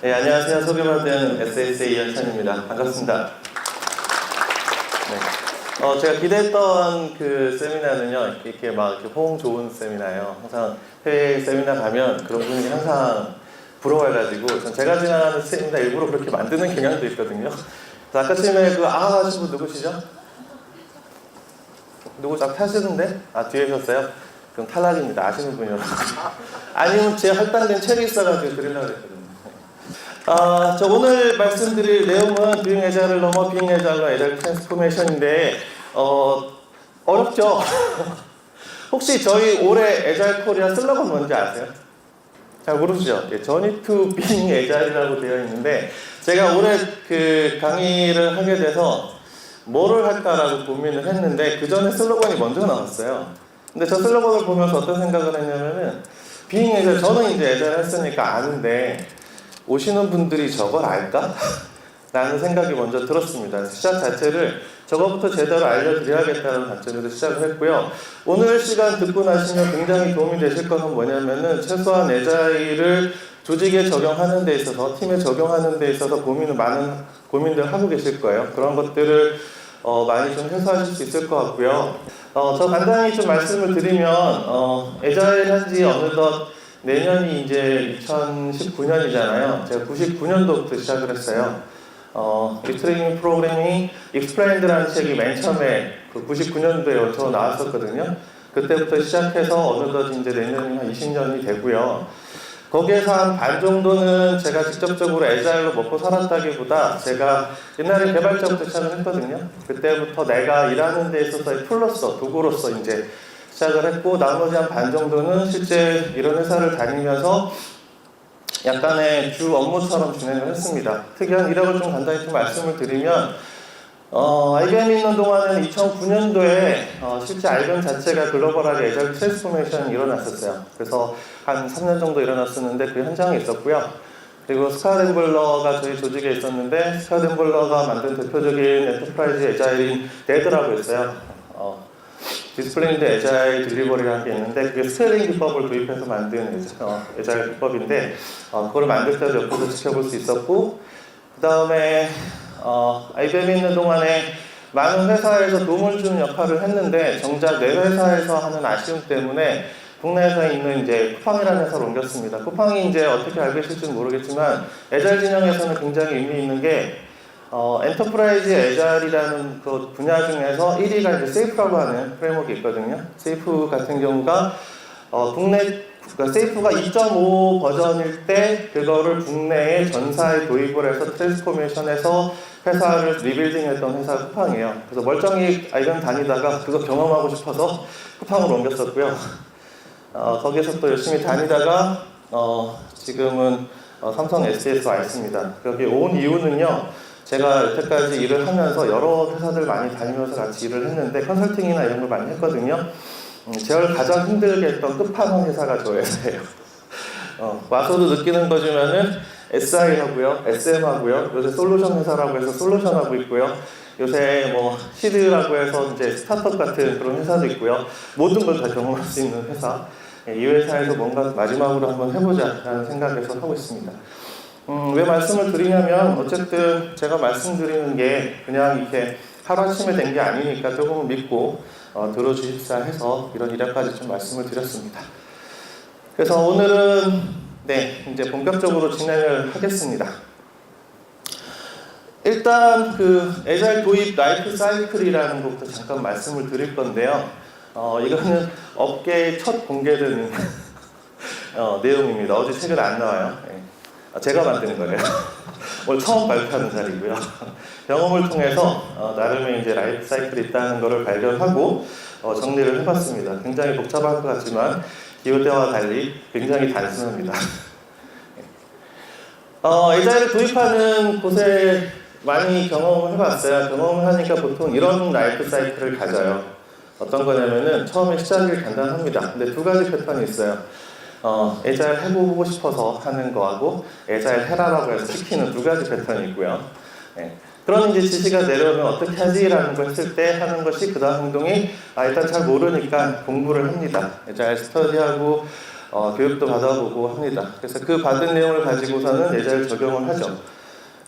네, 안녕하세요. 소개받은 SSA 이현찬입니다. 반갑습니다. 네. 제가 기대했던 그 세미나는요, 이렇게 호응 좋은 세미나예요. 항상 해외 세미나 가면 그런 분위기 항상 부러워해가지고, 제가 진행하는 세미나 일부러 그렇게 만드는 경향도 있거든요. 아까 처음에 하신 분 누구시죠? 누구 딱 타시는데? 뒤에 계셨어요? 그럼 탈락입니다. 아시는 분이라고. 아니면 제 할당된 책이 있어가지고 드리려고 했거든요. 저 오늘 말씀드릴 내용은 비잉 애자일을 넘어 비잉 애자일로 애자일 트랜스포메이션인데 어렵죠? 혹시 저희 올해 애자일 코리아 슬로건 뭔지 아세요? 잘 모르시죠? Journey to Being Agile이라고 되어 있는데 제가 올해 그 강의를 하게 돼서 뭐를 할까라고 고민을 했는데 그 전에 슬로건이 먼저 나왔어요. 근데 저 슬로건을 보면서 어떤 생각을 했냐면은 Being Agile, 저는 이제 애자일 했으니까 아는데 오시는 분들이 저걸 알까? 라는 생각이 먼저 들었습니다. 시작 자체를 저거부터 제대로 알려드려야겠다는 관점에서 시작을 했고요. 오늘 시간 듣고 나시면 굉장히 도움이 되실 것은 뭐냐면은 최소한 애자일을 조직에 적용하는 데 있어서, 팀에 적용하는 데 있어서 많은 고민들 하고 계실 거예요. 그런 것들을 많이 좀 해소하실 수 있을 것 같고요. 저 간단히 좀 말씀을 드리면 애자일 한지 어느덧 내년이 이제 2019년이잖아요. 제가 99년도부터 시작을 했어요. 이 트레이닝 프로그램이 Explained라는 책이 맨 처음에 99년도에 저 나왔었거든요. 그때부터 시작해서 어느덧 이제 내년이 한 20년이 되고요. 거기에서 한 반 정도는 제가 직접적으로 애자일로 먹고 살았다기보다 제가 옛날에 개발자부터 시작을 했거든요. 그때부터 내가 일하는 데 있어서의 툴로서, 도구로서 이제 시작을 했고, 나머지 한 반 정도는 실제 이런 회사를 다니면서 약간의 주 업무처럼 진행을 했습니다. 특이한 이력을 좀 간단히 좀 말씀을 드리면, IBM에 있는 동안은 2009년도에 실제 IBM 자체가 글로벌하게 애자일 트랜스포메이션이 일어났었어요. 그래서 한 3년 정도 일어났었는데 그 현장에 있었고요. 그리고 스카덴블러가 저희 조직에 있었는데 스카덴블러가 만든 대표적인 엔터프라이즈 애자일인 데드라고 있어요. 디스플레인드 애자일 딜리버리라는 게 있는데 그게 스케일링 기법을 도입해서 만든 애자일 기법인데 그걸 만들 때도 옆에서 지켜볼 수 있었고, 그 다음에 IBM에 있는 동안에 많은 회사에서 도움을 주는 역할을 했는데 정작 내 회사에서 하는 아쉬움 때문에 국내 회사에 있는 이제 쿠팡이라는 회사로 옮겼습니다. 쿠팡이 이제 어떻게 알고 계실지는 모르겠지만 애자일 진영에서는 굉장히 의미 있는 게 엔터프라이즈 애자일이라는 그 분야 중에서 1위가 이제 세이프라고 하는 프레임워크가 있거든요. 세이프 같은 경우가 그러니까 세이프가 2.5 버전일 때 그거를 국내에 전사에 도입을 해서 트랜스포메이션해서 회사를 리빌딩했던 회사가 쿠팡이에요. 그래서 멀쩡히 IBM 다니다가 그거 경험하고 싶어서 쿠팡으로 옮겼었고요. 거기에서 또 열심히 다니다가 지금은 삼성 SDS에 와 있습니다. 여기 온 이유는요, 제가 여태까지 일을 하면서 여러 회사들 많이 다니면서 같이 일을 했는데 컨설팅이나 이런 걸 많이 했거든요. 제가 가장 힘들게 했던 끝판왕 회사가 저 회사예요. 와서도 느끼는 거지만은 SI 하고요, SM 하고요, 요새 솔루션 회사라고 해서 솔루션 하고 있고요. 요새 시드라고 해서 이제 스타트업 같은 그런 회사도 있고요. 모든 걸 다 경험할 수 있는 회사. 이 회사에서 뭔가 마지막으로 한번 해보자라는 생각에서 하고 있습니다. 왜 말씀을 드리냐면 어쨌든 제가 말씀드리는 게 그냥 이렇게 하루아침에 된 게 아니니까 조금 믿고 들어주십사 해서 이런 이력까지 좀 말씀을 드렸습니다. 그래서 오늘은 이제 본격적으로 진행을 하겠습니다. 일단 애자일 도입 라이프 사이클이라는 것부터 잠깐 말씀을 드릴 건데요. 이거는 업계의 첫 공개되는 내용입니다. 어제 책은 안 나와요. 제가 만드는 거예요. 오늘 처음 발표하는 자리고요. 경험을 통해서 나름의 이제 라이프 사이클이 있다는 것을 발견하고 정리를 해봤습니다. 굉장히 복잡할 것 같지만 기호 때와 달리 굉장히 단순합니다. 애자일을 도입하는 곳에 많이 경험을 해봤어요. 경험을 하니까 보통 이런 라이프 사이클을 가져요. 어떤 거냐면은 처음에 시작이 간단합니다. 근데 두 가지 패턴이 있어요. 애자일 해보고 싶어서 하는 거하고 애자일 해라라고 해서 시키는 두 가지 패턴이 있고요. 그런 이제 지시가 내려오면 어떻게 하지라는 걸 했을 때 하는 것이 그 다음 행동이 일단 잘 모르니까 공부를 합니다. 애자일 스터디하고 교육도 받아보고 합니다. 그래서 그 받은 내용을 가지고서는 예자율 적용을 하죠.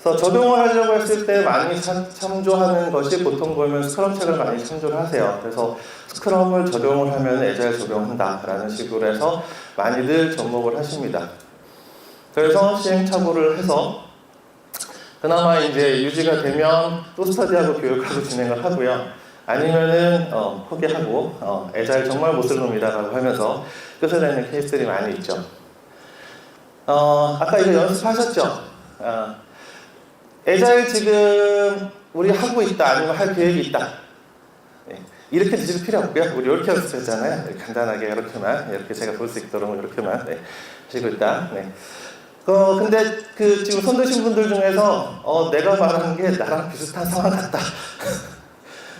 그래서 적용을 하려고 했을 때 많이 참조하는 것이 보통 보면 스크럼 책을 많이 참조를 하세요. 그래서 스크럼을 적용을 하면 예자율 적용한다라는 식으로 해서 많이들 접목을 하십니다. 그래서 시행착오를 해서 그나마 이제 유지가 되면 또 스터디하고 교육하고 진행을 하고요. 아니면은 포기하고 애잘 정말 못 쓸 놈이다라고 하면서 끝을 내는 케이스들이 많이 있죠. 아까 이거 연습하셨죠? 애잘 지금 우리 하고 있다 아니면 할 계획이 있다. 네. 이렇게 드실 필요 없고요. 우리 이렇게 연습했잖아요. 간단하게 이렇게만 이렇게 제가 볼 수 있도록 이렇게만 하시고 있다. 네. 근데 지금 손 드신 분들 중에서 내가 말하는 게 나랑 비슷한 상황 같다.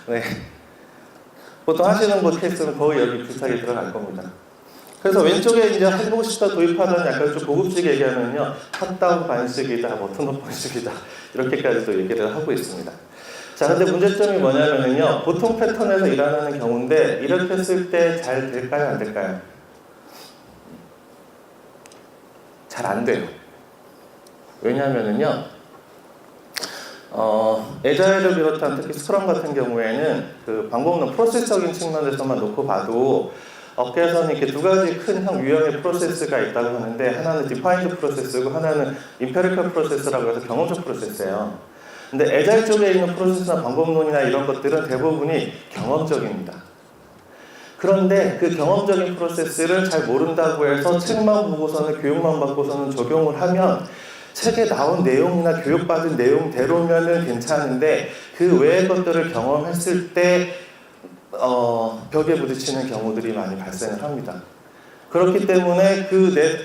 네. 보통 하시는 것 케이스는 거의 여기 비슷하게 들어갈 겁니다. 그래서 왼쪽에 이제 해보고 싶다 도입하던 약간 좀 고급지게 얘기하면요. 탑다운 반식이다, 버튼업 반식이다. 이렇게까지도 얘기를 하고 있습니다. 자, 근데 문제점이 뭐냐면요. 보통 패턴에서 일어나는 경우인데 이렇게 했을 때 잘 될까요? 안 될까요? 잘 안 돼요. 왜냐하면요, 애자일을 비롯한 특히 스크럼 같은 경우에는 그 방법론 프로세스적인 측면에서만 놓고 봐도 업계에서는 이렇게 두 가지 큰 유형의 프로세스가 있다고 하는데 하나는 디파인드 프로세스고 하나는 임페리컬 프로세스라고 해서 경험적 프로세스예요. 근데 애자일 쪽에 있는 프로세스나 방법론이나 이런 것들은 대부분이 경험적입니다. 그런데 그 경험적인 프로세스를 잘 모른다고 해서 책만 보고서는 교육만 받고서는 적용을 하면 책에 나온 내용이나 교육받은 내용대로면은 괜찮은데 그 외의 것들을 경험했을 때 벽에 부딪히는 경우들이 많이 발생을 합니다. 그렇기 때문에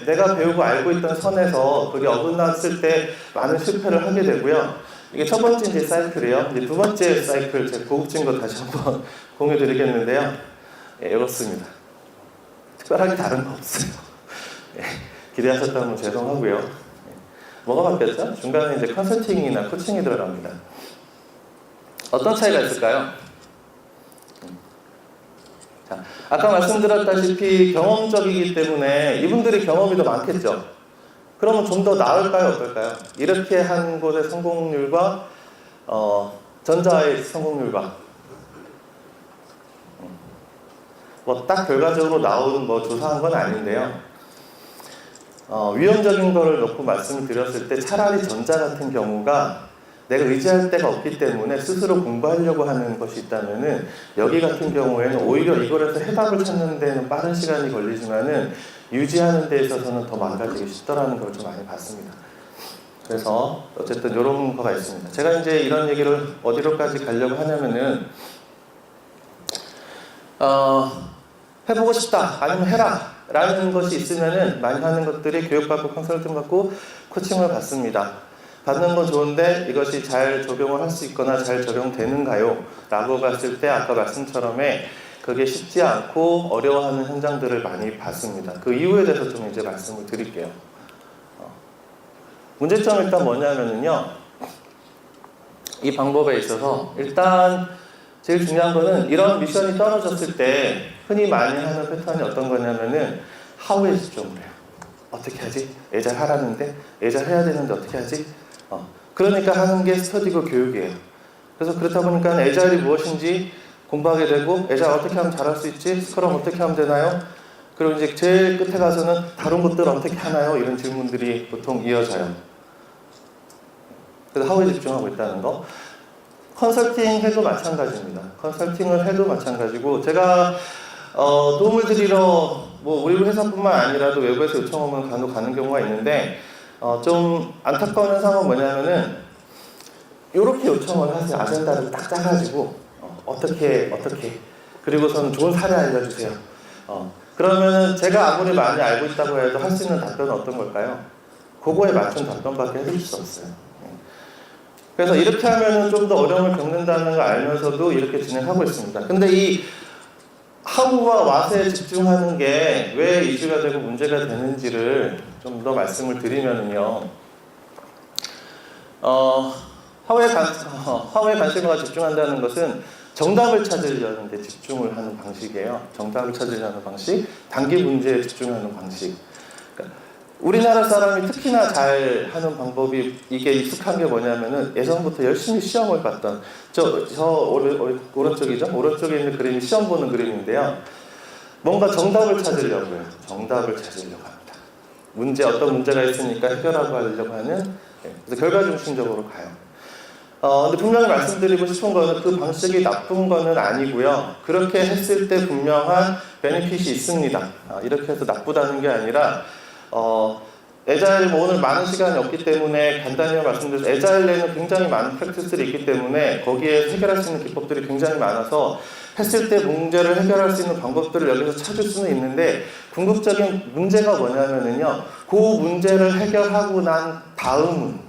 내가 배우고 알고 있던 선에서 그게 어긋났을 때 많은 실패를 하게 되고요. 이게 첫 번째 이제 사이클이에요. 이제 두 번째 사이클 제가 고급진 거 다시 한번 공유드리겠는데요. 이렇습니다. 특별하게 다른 거 없어요. 기대하셨다면 죄송하고요. 뭐가 바뀌었죠? 중간에 이제 컨설팅이나 코칭이 들어갑니다. 어떤 차이가 있을까요? 자, 아까 말씀드렸다시피 경험적이기 때문에 이분들이 경험이 더 많겠죠. 그러면 좀 더 나을까요? 어떨까요? 이렇게 한 곳의 성공률과 전자의 성공률과 딱 결과적으로 나온 조사한 건 아닌데요. 위험적인 거를 놓고 말씀을 드렸을 때 차라리 전자 같은 경우가 내가 의지할 데가 없기 때문에 스스로 공부하려고 하는 것이 있다면은 여기 같은 경우에는 오히려 이걸 해서 해답을 찾는 데는 빠른 시간이 걸리지만은 유지하는 데 있어서는 더 망가지기 쉽더라는 걸 좀 많이 봤습니다. 그래서 어쨌든 이런 거가 있습니다. 제가 이제 이런 얘기를 어디로까지 가려고 하냐면은 해보고 싶다 아니면 해라 라는 것이 있으면은 많이 하는 것들이 교육받고 컨설팅 받고 코칭을 받습니다. 받는 건 좋은데 이것이 잘 적용을 할 수 있거나 잘 적용되는가요? 라고 봤을 때 아까 말씀처럼에 그게 쉽지 않고 어려워하는 현장들을 많이 봤습니다. 그 이유에 대해서 좀 이제 말씀을 드릴게요. 문제점이 일단 뭐냐면요. 이 방법에 있어서 일단 제일 중요한 거는 이런 미션이 떨어졌을 때 흔히 많이 하는 패턴이 어떤 거냐면은 하우에 집중을 해요. 어떻게 하지? 애잘 하라는데? 애잘 해야 되는데 어떻게 하지? 그러니까 하는 게 스터디고 교육이에요. 그래서 그렇다 보니까 애잘이 무엇인지 공부하게 되고 애잘 어떻게 하면 잘할 수 있지? 스크럼 어떻게 하면 되나요? 그리고 이제 제일 끝에 가서는 다른 것들 어떻게 하나요? 이런 질문들이 보통 이어져요. 그래서 하우에 집중하고 있다는 거. 컨설팅 해도 마찬가지입니다. 컨설팅을 해도 마찬가지고 제가 도움을 드리러 우리 회사뿐만 아니라도 외부에서 요청 오면 간혹 가는 경우가 있는데 좀 안타까운 현상은 뭐냐면은 이렇게 요청을 하세요. 아젠다를 딱 짜가지고 어떻게 그리고서는 좋은 사례 알려주세요. 그러면은 제가 아무리 많이 알고 있다고 해도 할 수 있는 답변은 어떤 걸까요? 그거에 맞춘 답변밖에 해줄 수 없어요. 그래서 이렇게 하면은 좀 더 어려움을 겪는다는 걸 알면서도 이렇게 진행하고 있습니다. 근데 이 하우와 왓에 집중하는 게 왜 이슈가 되고 문제가 되는지를 좀 더 말씀을 드리면은요. 하우에 관심과 집중한다는 것은 정답을 찾으려는 데 집중을 하는 방식이에요. 정답을 찾으려는 방식, 단기 문제에 집중하는 방식. 그러니까 우리나라 사람이 특히나 잘 하는 방법이 이게 익숙한 게 뭐냐면은 예전부터 열심히 시험을 봤던 오른쪽이죠? 오른쪽에 있는 그림이 시험 보는 그림인데요. 뭔가 정답을 찾으려고 해요. 정답을 찾으려고 합니다. 어떤 문제가 있으니까 해결하고 하려고 하는, 그래서 결과 중심적으로 가요. 근데 분명히 말씀드리고 싶은 거는 그 방식이 나쁜 거는 아니고요. 그렇게 했을 때 분명한 베네핏이 있습니다. 이렇게 해서 나쁘다는 게 아니라, 에자일, 오늘 많은 시간이 없기 때문에 간단히 말씀드려서 에자일에는 굉장히 많은 프랙티스들이 있기 때문에 거기에 해결할 수 있는 기법들이 굉장히 많아서 했을 때 문제를 해결할 수 있는 방법들을 여기서 찾을 수는 있는데, 궁극적인 문제가 뭐냐면은요, 그 문제를 해결하고 난 다음은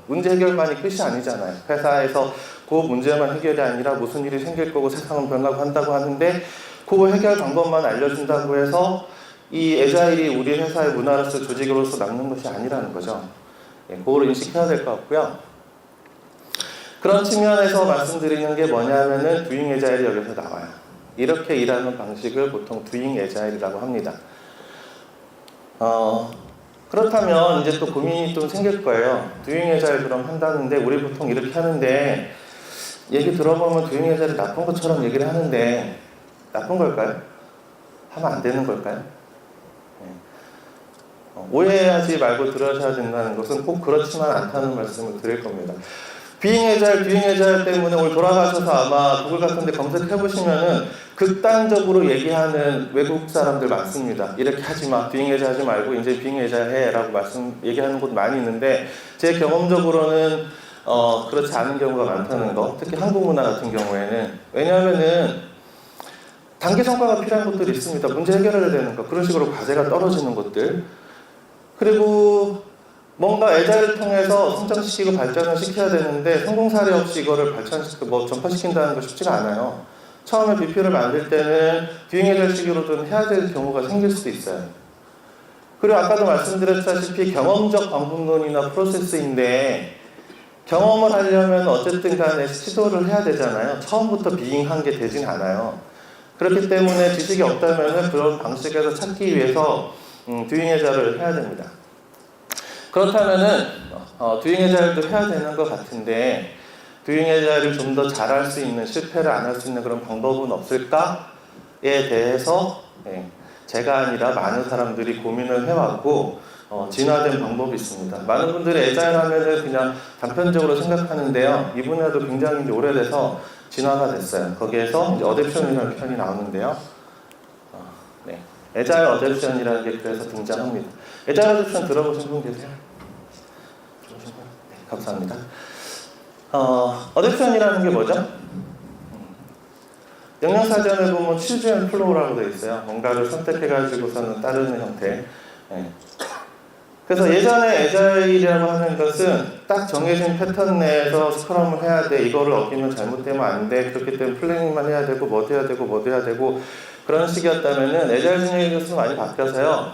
문제 해결만이 끝이 아니잖아요. 회사에서 그 문제만 해결이 아니라 무슨 일이 생길 거고 세상은 변하고 한다고 하는데, 그 해결 방법만 알려준다고 해서 이 에자일이 우리 회사의 문화로서 조직으로서 남는 것이 아니라는 거죠. 그거를 인식해야 될 것 같고요. 그런 측면에서 말씀드리는 게 뭐냐면은 두잉 에자일이 여기서 나와요. 이렇게 일하는 방식을 보통 두잉 에자일이라고 합니다. 그렇다면 이제 또 고민이 좀 생길 거예요. 두잉 에자일 그럼 한다는데 우리 보통 이렇게 하는데, 얘기 들어보면 두잉 에자일이 나쁜 것처럼 얘기를 하는데 나쁜 걸까요? 하면 안 되는 걸까요? 오해하지 말고 들으셔야 된다는 것은 꼭 그렇지만 않다는 말씀을 드릴 겁니다. 두잉 에자일 때문에 오늘 돌아가셔서 아마 구글 같은 데 검색해보시면은 극단적으로 얘기하는 외국 사람들 많습니다. 이렇게 하지 마, 두잉 에자일 하지 말고 이제 두잉 에자일 해 라고 얘기하는 곳 많이 있는데, 제 경험적으로는 그렇지 않은 경우가 많다는 거, 특히 한국 문화 같은 경우에는. 왜냐하면은 단기 성과가 필요한 것들이 있습니다. 문제 해결해야 되는 거, 그런 식으로 과제가 떨어지는 것들, 그리고 뭔가 에자일을 통해서 성장시키고 발전을 시켜야 되는데 성공 사례 없이 이거를 전파시킨다는 거 쉽지가 않아요. 처음에 BP를 만들 때는 두잉 에자일식으로 좀 해야 될 경우가 생길 수도 있어요. 그리고 아까도 말씀드렸다시피 경험적 방법론이나 프로세스인데, 경험을 하려면 어쨌든 간에 시도를 해야 되잖아요. 처음부터 빙한 게 되진 않아요. 그렇기 때문에 지식이 없다면 그런 방식에서 찾기 위해서 두잉 에자일을 해야 됩니다. 그렇다면은 두잉 에자일도 해야 되는 것 같은데, 두잉 에자일을 좀 더 잘할 수 있는, 실패를 안 할 수 있는 그런 방법은 없을까에 대해서 제가 아니라 많은 사람들이 고민을 해왔고 진화된 방법이 있습니다. 많은 분들이 에자일 하면은 그냥 단편적으로 생각하는데요, 이 분야도 굉장히 오래돼서 진화가 됐어요. 거기에서 이제 어댑션이라는 편이 나오는데요, 에자일 어댑션이라는 게 그래서 등장합니다. 에자일 어댑션 들어보신 분 계세요? 네, 감사합니다. 어댑션이라는 게 뭐죠? 영양사전에 보면 choose and flow라고 되어 있어요. 뭔가를 선택해가지고서는 따르는 형태. 그래서 예전에 에자일이라고 하는 것은 딱 정해진 패턴 내에서 스크럼을 해야 돼, 이거를 어기면 잘못되면 안 돼, 그렇기 때문에 플래닝만 해야 되고 뭐 해야 되고 그런 식이었다면은 에자일 진행의 교수는 많이 바뀌어서요,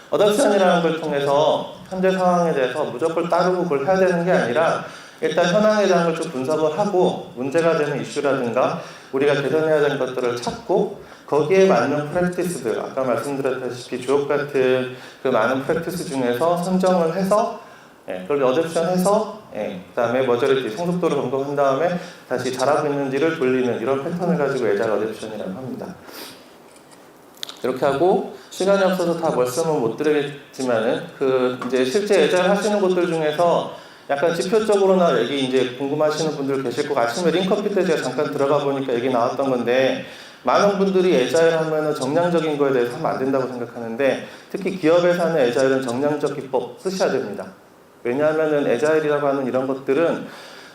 어댑션이라는 걸 통해서 현재 상황에 대해서 무조건 따르고 그걸 해야 되는 게 아니라, 일단 현황에 대한 걸 좀 분석을 하고 문제가 되는 이슈라든가 우리가 개선해야 되는 것들을 찾고, 거기에 맞는 프랙티스들, 아까 말씀드렸다시피 주옥 같은 그 많은 프랙티스 중에서 선정을 해서 그걸 어댑션해서 그 다음에 머저리티, 성숙도를 점검한 다음에 다시 잘하고 있는지를 돌리는 이런 패턴을 가지고 에자일 어댑션이라고 합니다. 이렇게 하고, 시간이 없어서 다 말씀은 못 드리겠지만은 이제 실제 에자일 하시는 곳들 중에서 약간 지표적으로나 여기 이제 궁금하시는 분들 계실 거고, 아침에 링커피 때 제가 잠깐 들어가 보니까 얘기 나왔던 건데, 많은 분들이 에자일 하면은 정량적인 거에 대해서 하면 안 된다고 생각하는데, 특히 기업에서 하는 에자일은 정량적 기법 쓰셔야 됩니다. 왜냐하면은 에자일이라고 하는 이런 것들은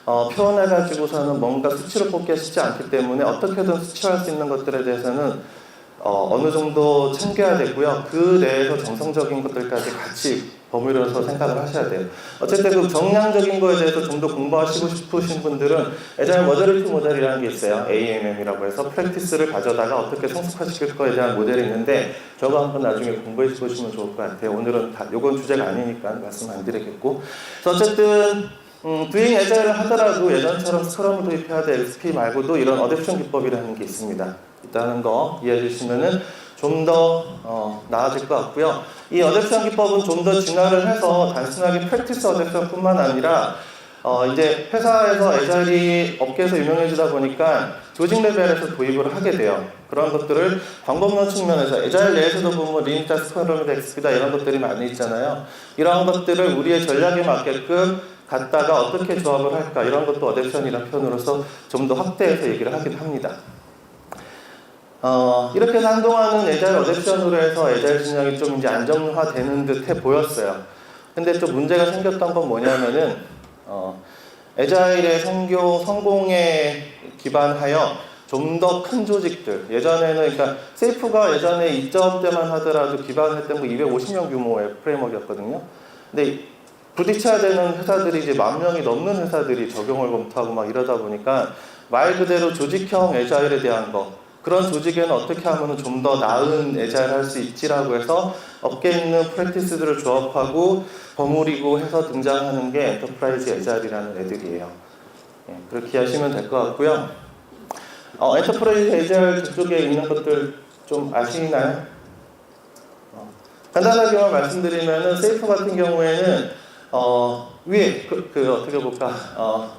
표현해가지고서는 뭔가 수치로 뽑기가 쉽지 않기 때문에 어떻게든 수치화할 수 있는 것들에 대해서는 어느 정도 챙겨야 되고요. 그 내에서 정성적인 것들까지 같이 버무려서 생각을 하셔야 돼요. 어쨌든 그 정량적인 거에 대해서 좀 더 공부하시고 싶으신 분들은 에자일 머저리티 모델이라는 게 있어요. AMM이라고 해서 프랙티스를 가져다가 어떻게 성숙화시킬 거에 대한 모델이 있는데, 저거 한번 나중에 공부해 보시면 좋을 것 같아요. 오늘은 요건 주제가 아니니까 말씀 안 드리겠고. 그래서 어쨌든 도잉 애자일을 하더라도 예전처럼 스크럼을 도입해야 될 XP 말고도 이런 어댑션 기법이라는 게 있습니다. 있다는 거 이해해 주시면은 좀 더 나아질 것 같고요. 이 어댑션 기법은 좀 더 진화를 해서 단순하게 프랙티스 어댑션뿐만 아니라 이제 회사에서 애자일이 업계에서 유명해지다 보니까 조직 레벨에서 도입을 하게 돼요. 그런 것들을 방법론 측면에서 애자일 내에서도 보면 리니타, 스크럼이다, XP다 이런 것들이 많이 있잖아요. 이런 것들을 우리의 전략에 맞게끔 갖다가 어떻게 조합을 할까 이런 것도 어댑션이라는 표현으로서 좀 더 확대해서 얘기를 하긴 합니다. 이렇게 해서 한동안은 애자일 어댑션으로 해서 애자일 진영이 좀 이제 안정화되는 듯해 보였어요. 근데 좀 문제가 생겼던 건 뭐냐면은 애자일의 성공에 기반하여 좀 더 큰 조직들, 예전에는 그러니까 세이프가 예전에 2점 때만 하더라도 기반했던 거 250명 규모의 프레임워크였거든요. 근데 부딪혀야 되는 회사들이 이제 10,000명이 넘는 회사들이 적용을 검토하고 막 이러다 보니까 말 그대로 조직형 애자일에 대한 거, 그런 조직에는 어떻게 하면 좀 더 나은 애자일을 할 수 있지라고 해서 업계에 있는 프랙티스들을 조합하고 버무리고 해서 등장하는 게 엔터프라이즈 애자일이라는 애들이에요. 예, 그렇게 하시면 될 것 같고요. 엔터프라이즈 애자일 저쪽에 있는 것들 좀 아시나요? 간단하게만 말씀드리면은 세이프 같은 경우에는 위에 어떻게 볼까?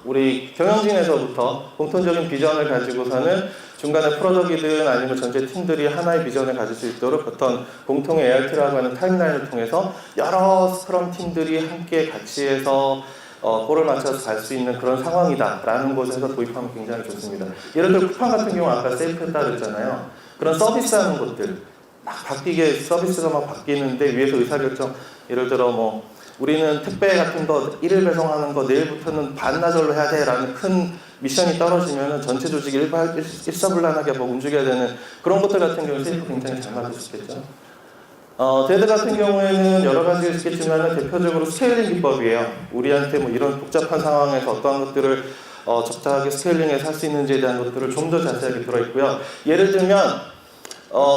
우리 경영진에서부터 공통적인 비전을 가지고서는 중간에 프로덕이든 아니면 전체 팀들이 하나의 비전을 가질 수 있도록 어떤 공통의 ART라고 하는 타임라인을 통해서 여러 스크럼 팀들이 함께 같이 해서 골을 맞춰서 갈 수 있는 그런 상황이다라는 곳에서 도입하면 굉장히 좋습니다. 예를 들어 쿠팡 같은 경우 아까 세이프했다 그랬잖아요. 그런 서비스하는 것들 막 바뀌게 서비스가 막 바뀌는데 위에서 의사결정 예를 들어 뭐 우리는 택배 같은 거 1일 배송하는 거 내일부터는 반나절로 해야 돼 라는 큰 미션이 떨어지면 전체 조직이 일사불란하게 뭐 움직여야 되는 그런 것들 같은 경우는 세이프 굉장히 잘 맞을 수 있겠죠. 데드 같은 경우에는 여러 가지가 있겠지만 대표적으로 스케일링 기법이에요. 우리한테 뭐 이런 복잡한 상황에서 어떠한 것들을 적당하게 스케일링해서 할 수 있는지에 대한 것들을 좀 더 자세하게 들어있고요. 예를 들면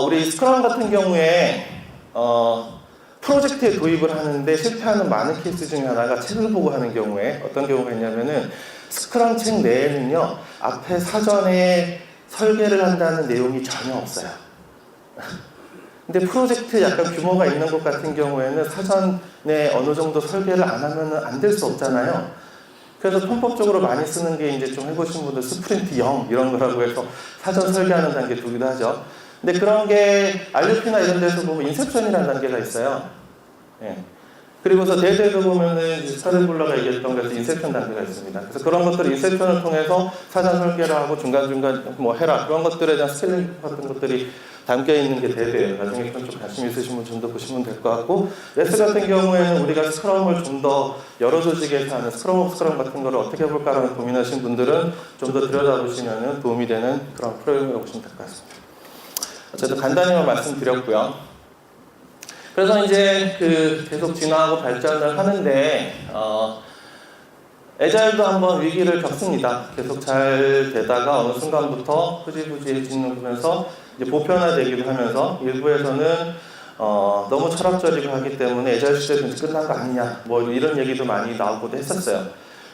우리 스크럼 같은 경우에 프로젝트에 도입을 하는데 실패하는 많은 케이스 중에 하나가 책을 보고 하는 경우에 어떤 경우가 있냐면은 스크럼 책 내에는요 앞에 사전에 설계를 한다는 내용이 전혀 없어요. 근데 프로젝트 약간 규모가 있는 것 같은 경우에는 사전에 어느 정도 설계를 안 하면은 안 될 수 없잖아요. 그래서 편법적으로 많이 쓰는 게 이제 좀 해보신 분들 스프린트 0 이런 거라고 해서 사전 설계하는 단계 두기도 하죠. 근데 그런 게 RUP나 이런 데서 보면 인셉션이라는 단계가 있어요. 예. 그리고서 데드에도 보면은 스타든블러가 얘기했던 것에서 인셉션 단계가 있습니다. 그래서 그런 것들을 인셉션을 통해서 사전 설계를 하고 중간중간 뭐 해라 그런 것들에 대한 스케일링 같은 것들이 담겨 있는 게 데드예요. 나중에 좀 관심 있으신 분 좀 더 보시면 될 것 같고 레스 같은 경우에는 우리가 스크럼을 좀 더 여러 조직에서 하는 스크럼 오브 스크럼 같은 거를 어떻게 해볼까라는 고민하신 분들은 좀 더 들여다보시면 도움이 되는 그런 프로그램이라고 보시면 될 것 같습니다. 어쨌든 간단히만 말씀드렸고요. 그래서 이제 계속 진화하고 발전을 하는데 애자일도 한번 위기를 겪습니다. 계속 잘 되다가 어느 순간부터 흐지부지해지면서 이제 보편화되기도 하면서 일부에서는 너무 철학적이고 하기 때문에 애자일 시대도 이제 끝난 거 아니냐 뭐 이런 얘기도 많이 나오기도 했었어요.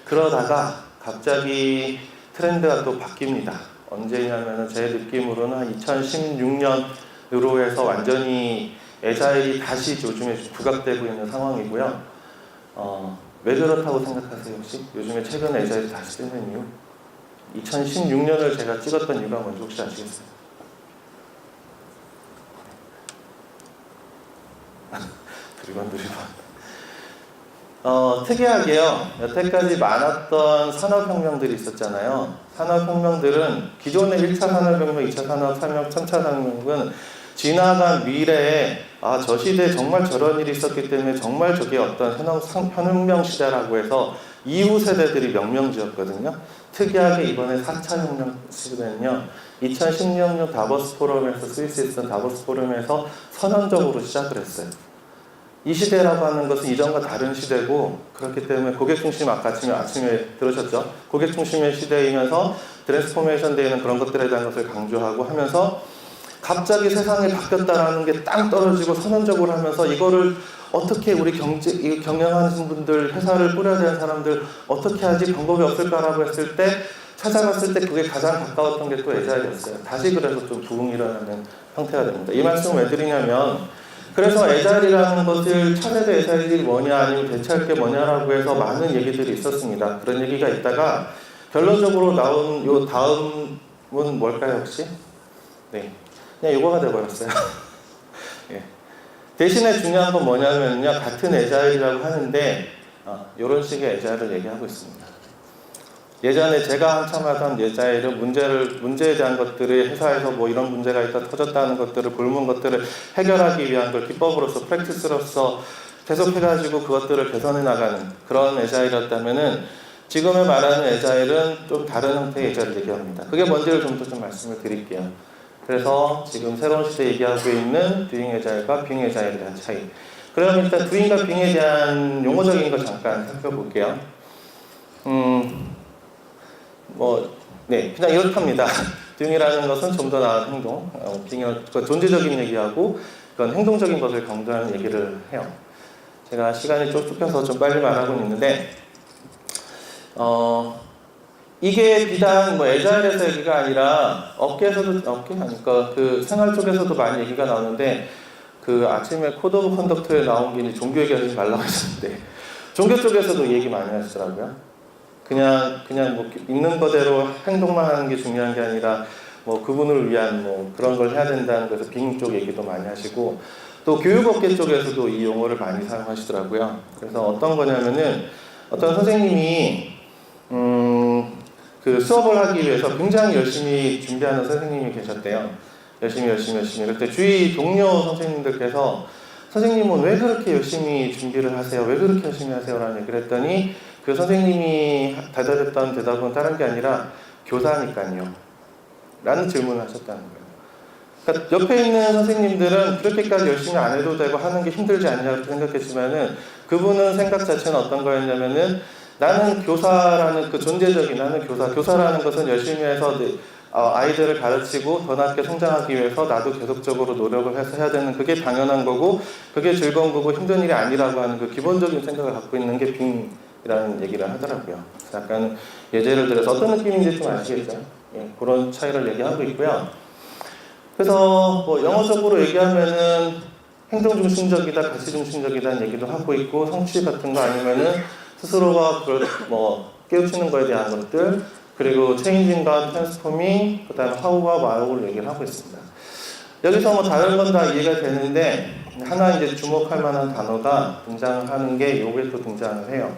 그러다가 갑자기 트렌드가 또 바뀝니다. 언제냐면은 제 느낌으로는 한 2016년으로 해서 완전히 애자일이 다시 요즘에 부각되고 있는 상황이고요. 왜 그렇다고 생각하세요 혹시? 요즘에 최근에 애자일이 다시 뜨는 이유? 2016년을 제가 찍었던 이유가 뭔지 혹시 아시겠어요? 두리번. 특이하게요. 여태까지 많았던 산업혁명들이 있었잖아요. 산업혁명들은 기존의 1차 산업혁명, 2차 산업혁명, 3차 산업혁명은 지나간 미래에 저 시대에 정말 저런 일이 있었기 때문에 정말 저게 어떤 혁명 시대라고 해서 이후 세대들이 명명지었거든요. 특이하게 이번에 4차 혁명 시대는요. 2016년 다보스 포럼에서 스위스에 있었던 다보스 포럼에서 선언적으로 시작을 했어요. 이 시대라고 하는 것은 이전과 다른 시대고 그렇기 때문에 고객 중심 아침에 들으셨죠? 고객 중심의 시대이면서 트랜스포메이션 되는 그런 것들에 대한 것을 강조하고 하면서 갑자기 세상이 바뀌었다라는 게 땅 떨어지고 선언적으로 하면서 이거를 어떻게 우리 경영하는 분들, 회사를 꾸려야 되는 사람들 어떻게 하지 방법이 없을까라고 했을 때 찾아봤을 때 그게 가장 가까웠던 게 또 에자일이었어요. 다시 그래서 좀 부흥이 일어나는 형태가 됩니다. 이 말씀을 왜 드리냐면 그래서 에자일이라는 것을 차세대 에자일이 뭐냐 아니면 대체할 게 뭐냐라고 해서 많은 얘기들이 있었습니다. 그런 얘기가 있다가 결론적으로 나온 요 다음은 뭘까요 혹시? 네, 그냥 요거가 돼버렸어요. 예. 대신에 중요한 건 뭐냐면요 같은 에자일이라고 하는데 이런 식의 에자일을 얘기하고 있습니다. 예전에 제가 한참 하던 에자일은 문제에 대한 것들을 회사에서 뭐 이런 문제가 있다 터졌다는 것들을 볼문 것들을 해결하기 위한 걸 기법으로서 프랙티스로서 계속 해가지고 그것들을 개선해 나가는 그런 에자일이었다면은 지금의 말하는 에자일은 좀 다른 형태의 에자일을 얘기합니다. 그게 뭔지를 좀 더 좀 말씀을 드릴게요. 그래서 지금 새로운 시대에 얘기하고 있는 듀잉 에자일과 빙 에자일에 대한 차이. 그럼 일단 듀잉과 빙에 대한 용어적인 거 잠깐 살펴볼게요. 그냥 이렇답니다. 듀잉이라는 것은 좀 더 나은 행동, 빙은 존재적인 얘기하고 그건 행동적인 것을 강조하는 얘기를 해요. 제가 시간이 좀 좁혀서 좀 빨리 말하고 있는데, 이게 비단 에자일에서 얘기가 아니라 그 생활 쪽에서도 많이 얘기가 나오는데, 그 아침에 코드 오브 컨덕트에 나온 게 종교 얘기하지 말라고 했었는데, 종교 쪽에서도 얘기 많이 하시더라고요. 그냥 뭐 있는 거대로 행동만 하는 게 중요한 게 아니라 뭐 그분을 위한 뭐 그런 걸 해야 된다는 거에서 빙 쪽 얘기도 많이 하시고 또 교육업계 쪽에서도 이 용어를 많이 사용하시더라고요. 그래서 어떤 거냐면은 어떤 선생님이 그 수업을 하기 위해서 굉장히 열심히 준비하는 선생님이 계셨대요. 열심히. 그때 주위 동료 선생님들께서 선생님은 왜 그렇게 열심히 준비를 하세요? 왜 그렇게 열심히 하세요? 라는 얘기를 했더니 그 선생님이 대답했던 대답은 다른 게 아니라 교사니까요 라는 질문을 하셨다는 거예요. 그러니까 옆에 있는 선생님들은 그렇게까지 열심히 안 해도 되고 하는 게 힘들지 않냐고 생각했지만은 그분은 생각 자체는 어떤 거였냐면은 나는 교사라는 그 존재적인 나는 교사라는 것은 열심히 해서 아이들을 가르치고 더 낫게 성장하기 위해서 나도 계속적으로 노력을 해서 해야 되는 그게 당연한 거고 그게 즐거운 거고 힘든 일이 아니라고 하는 그 기본적인 생각을 갖고 있는 게 빙이라는 얘기를 하더라고요. 약간 예제를 들어서 어떤 느낌인지 좀 아시겠죠? 예, 그런 차이를 얘기하고 있고요. 그래서 뭐 영어적으로 얘기하면은 행동 중심적이다, 가치 중심적이다는 얘기도 하고 있고 성취 같은 거 아니면은 스스로가 그걸 뭐 깨우치는 거에 대한 것들 그리고 체인징과 트랜스포밍 그다음에 하우와 와우를 얘기를 하고 있습니다. 여기서 뭐 다른 건 다 이해가 되는데 하나 이제 주목할 만한 단어가 등장하는 게 요게 또 등장을 해요.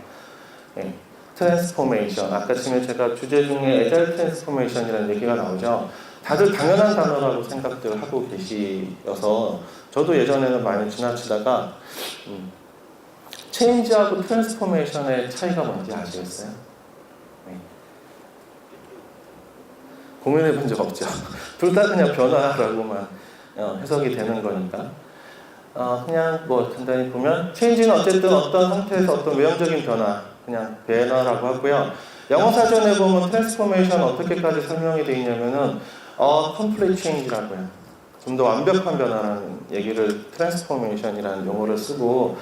네. 트랜스포메이션. 아까 지금 제가 주제 중에 에자일 트랜스포메이션이라는 얘기가 나오죠. 다들 당연한 단어라고 생각들을 하고 계시어서 저도 예전에는 많이 지나치다가 체인지하고 트랜스포메이션의 차이가 뭔지 아시겠어요? 네. 고민해 본 적 없죠. 둘 다 그냥 변화라고만 해석이 되는 거니까. 그냥 뭐 간단히 보면 체인지는 어쨌든 어떤 상태에서 어떤 외형적인 변화, 그냥 변화라고 하고요. 영어 사전에 보면 트랜스포메이션 어떻게까지 설명이 되어 있냐면은 complete change라고 해요. 좀 더 완벽한 변화라는 얘기를 트랜스포메이션이라는 용어를 쓰고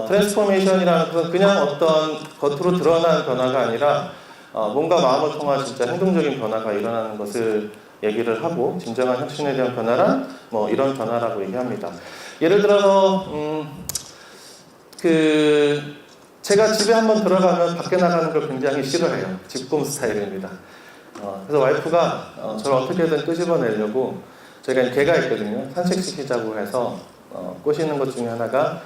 트랜스포메이션이라는 것은 그냥 어떤 겉으로 드러난 변화가 아니라 뭔가 마음을 통한 진짜 행동적인 변화가 일어나는 것을 얘기를 하고 진정한 혁신에 대한 변화란 뭐 이런 변화라고 얘기합니다. 예를 들어서 제가 집에 한번 들어가면 밖에 나가는 걸 굉장히 싫어해요. 집곰 스타일입니다. 그래서 와이프가 저를 어떻게든 끄집어내려고 저희가 개가 있거든요. 산책시키자고 해서 꼬시는 것 중에 하나가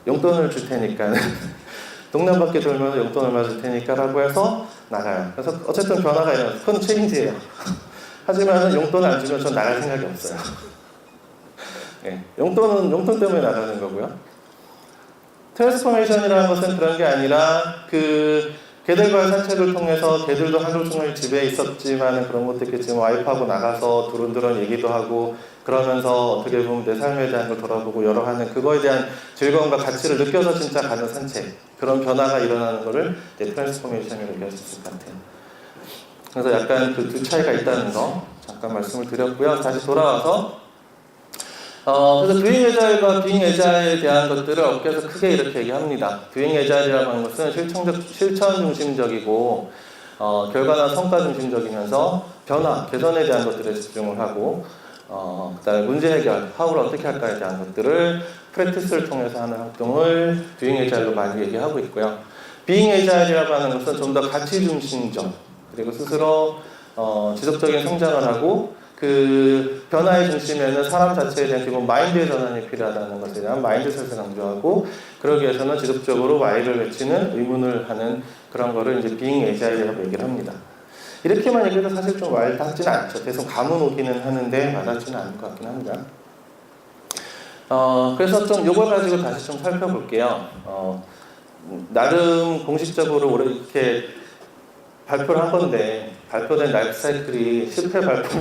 용돈을 줄 테니까 동네 한 바퀴 돌면 용돈 얼마 줄 테니까 라고 해서 나가요. 그래서 어쨌든 변화가 일어나서 그건 체인지예요. 하지만 용돈을 안 주면 전 나갈 생각이 없어요. 네, 용돈 때문에 나가는 거고요. 트랜스포메이션이라는 것은 그런 게 아니라 개들과의 산책을 통해서 개들도 하루 종일 집에 있었지만 그런 것도 있겠지만 와이프하고 나가서 두런두런 얘기도 하고 그러면서 어떻게 보면 내 삶에 대한 걸 돌아보고 여러 하는 그거에 대한 즐거움과 가치를 느껴서 진짜 가는 산책 그런 변화가 일어나는 거를 트랜스포메이션이라고 얘기할 수 있을 것 같아요. 그래서 약간 그 두 차이가 있다는 거 잠깐 말씀을 드렸고요. 다시 돌아와서 그래서 Doing Agile과 Being Agile에 대한 것들을 업계에서 크게 이렇게 얘기합니다. Doing Agile이라고 하는 것은 실천 중심적이고 결과나 성과 중심적이면서 변화, 개선에 대한 것들에 집중을 하고 그다음에 문제 해결, how를 어떻게 할까에 대한 것들을 프랙티스를 통해서 하는 활동을 Doing Agile로 많이 얘기하고 있고요. Being Agile이라고 하는 것은 좀 더 가치 중심적, 그리고 스스로 지속적인 성장을 하고 그 변화의 중심에는 사람 자체에 대한 기본 마인드의 전환이 필요하다는 것에 대한 마인드셋을 강조하고, 그러기 위해서는 지속적으로 Y를 외치는 의문을 하는 그런 거를 이제 Being Agile이라고 얘기를 합니다. 이렇게만 얘기해도 사실 좀 와닿지는 않죠. 계속 감은 오기는 하는데 와닿지는 않을 것 같긴 합니다. 그래서 좀 요걸 가지고 다시 좀 살펴볼게요. 나름 공식적으로 이렇게 발표를 한 건데, 발표된 라이프 사이클이 실패 발표,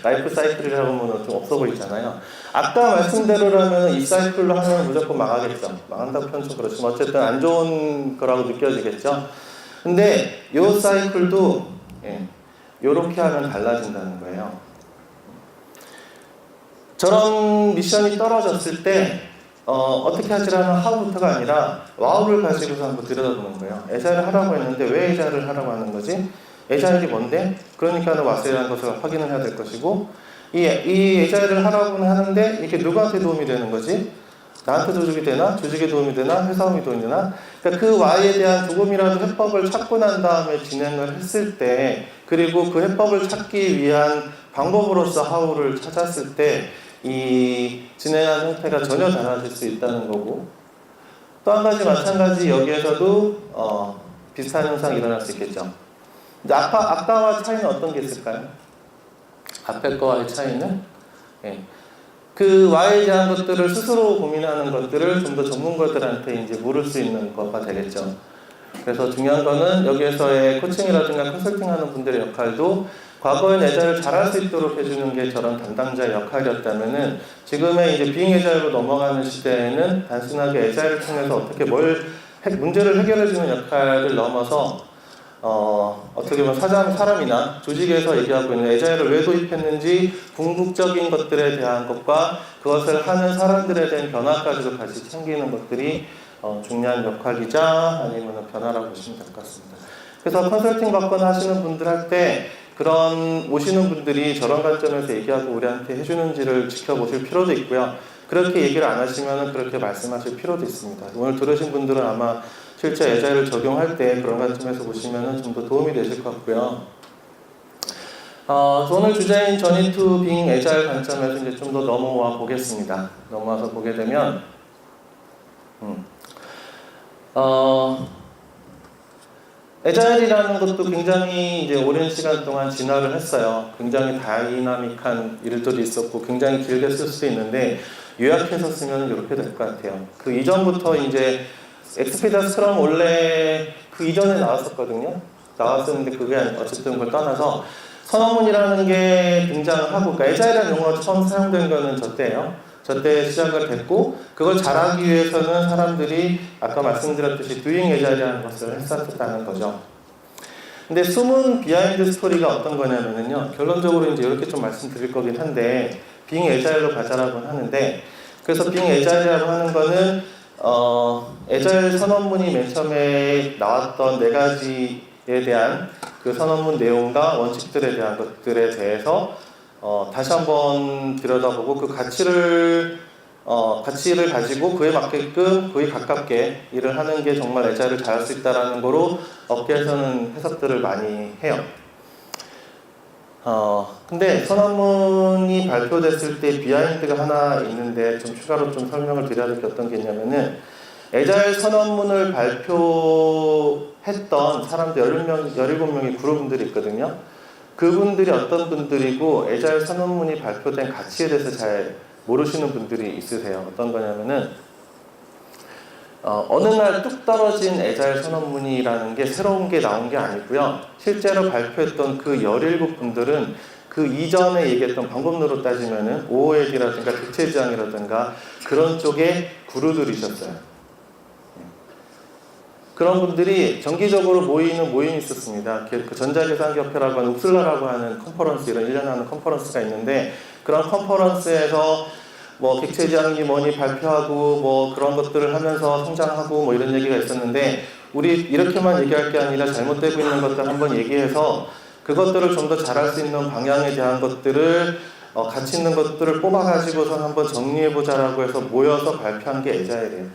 라이프 사이클이라고 하면 좀 없어 보이잖아요. 아까 말씀대로라면 이 사이클로 하면 무조건 망하겠죠. 망한다고 표현 좀 그렇지만 어쨌든 안 좋은 거라고 느껴지겠죠. 근데 이 사이클도 이렇게 하면 달라진다는 거예요. 저런 미션이 떨어졌을 때 어떻게 하지라는 how부터가 아니라 wow를 가지고서 한번 들여다보는 거예요. 에자일을 하라고 했는데 왜 에자일을 하라고 하는 거지? 에자일이 뭔데? 그러니까 와스라는 것을 확인을 해야 될 것이고, 이 에자일을 하라고는 하는데 이게 누구한테 도움이 되는 거지? 나한테 도움이 되나? 조직에 도움이 되나? 회사에 도움이 되나? 그러니까 그 Y에 대한 조금이라도 해법을 찾고 난 다음에 진행을 했을 때, 그리고 그 해법을 찾기 위한 방법으로서 how를 찾았을 때 이 진행하는 형태가 전혀 달라질 수 있다는 거고, 또 한 가지 마찬가지 여기에서도 비슷한 현상이 일어날 수 있겠죠. 근데 아까와 차이는 어떤 게 있을까요? 앞에 거와의 차이는 그 Y에 대한 것들을 스스로 고민하는 것들을 좀 더 전문가들한테 이제 물을 수 있는 것가 되겠죠. 그래서 중요한 거는 여기에서의 코칭이라든가 컨설팅하는 분들의 역할도 과거의 에자일을 잘할 수 있도록 해주는 게 저런 담당자의 역할이었다면은 지금의 이제 비잉 에자일로 넘어가는 시대에는 단순하게 에자일을 통해서 어떻게 문제를 해결해주는 역할을 넘어서 어떻게 보면 사람이나 조직에서 얘기하고 있는 에자일을 왜 도입했는지 궁극적인 것들에 대한 것과 그것을 하는 사람들에 대한 변화까지도 같이 챙기는 것들이 중요한 역할이자 아니면 변화라고 보시면 될 것 같습니다. 그래서 컨설팅 받거나 하시는 분들 할 때 그런 오시는 분들이 저런 관점에서 얘기하고 우리한테 해주는지를 지켜보실 필요도 있고요. 그렇게 얘기를 안 하시면 그렇게 말씀하실 필요도 있습니다. 오늘 들으신 분들은 아마 실제 에자일을 적용할 때 그런 관점에서 보시면 좀 더 도움이 되실 것 같고요. 오늘 주제인 Journey to Being Agile 관점에서 이제 좀 더 넘어와 보겠습니다. 넘어와서 보게 되면 에자일이라는 것도 굉장히 이제 오랜 시간 동안 진화를 했어요. 굉장히 다이나믹한 일들이 있었고 굉장히 길게 쓸 수도 있는데 요약해서 쓰면 이렇게 될 것 같아요. 그 이전부터 이제 엑스피드 스크럼 원래 그 이전에 나왔었거든요. 나왔었는데 그게 어쨌든 그걸 떠나서 선언문이라는 게 등장을 하고, 그러니까 에자일이라는 용어가 처음 사용된 거는 저때예요. 저때 시작을 했고, 그걸 잘하기 위해서는 사람들이 아까 말씀드렸듯이 Doing Agile이라는 것을 했었다는 거죠. 근데 숨은 비하인드 스토리가 어떤 거냐면요, 결론적으로 이제 이렇게 좀 말씀드릴 거긴 한데, Being Agile로 가자라고 하는데, 그래서 Being Agile이라고 하는 거는 에자일 선언문이 맨 처음에 나왔던 4가지에 대한 그 선언문 내용과 원칙들에 대한 것들에 대해서 다시 한번 들여다보고 그 가치를 가지고 그에 맞게끔 그에 가깝게 일을 하는 게 정말 에자일을 잘할 수 있다라는 거로 업계에서는 해석들을 많이 해요. 근데 선언문이 발표됐을 때 비하인드가 하나 있는데 좀 추가로 좀 설명을 드려야 될 게 어떤 게 있냐면은, 에자일 선언문을 발표했던 사람들 17명의 그룹분들이 있거든요. 그분들이 어떤 분들이고 에자일 선언문이 발표된 가치에 대해서 잘 모르시는 분들이 있으세요. 어떤 거냐면은 어느 날 뚝 떨어진 에자일 선언문이라는 게 새로운 게 나온 게 아니고요. 실제로 발표했던 그 17분들은 그 이전에 얘기했던 방법론으로 따지면은 OOAD라든가 대체지향이라든가 그런 쪽의 구루들이셨어요. 그런 분들이 정기적으로 모이는 모임이 있었습니다. 그 전자계산협회라고 하는 웁슬라라고 하는 컨퍼런스, 이런 1년에 하는 컨퍼런스가 있는데, 그런 컨퍼런스에서 뭐 객체 지향이 뭐니 발표하고 뭐 그런 것들을 하면서 성장하고 뭐 이런 얘기가 있었는데 우리 이렇게만 얘기할 게 아니라 잘못되고 있는 것들 한번 얘기해서 그것들을 좀 더 잘할 수 있는 방향에 대한 것들을 가치 있는 것들을 뽑아가지고선 한번 정리해보자라고 해서 모여서 발표한 게 에자일이에요.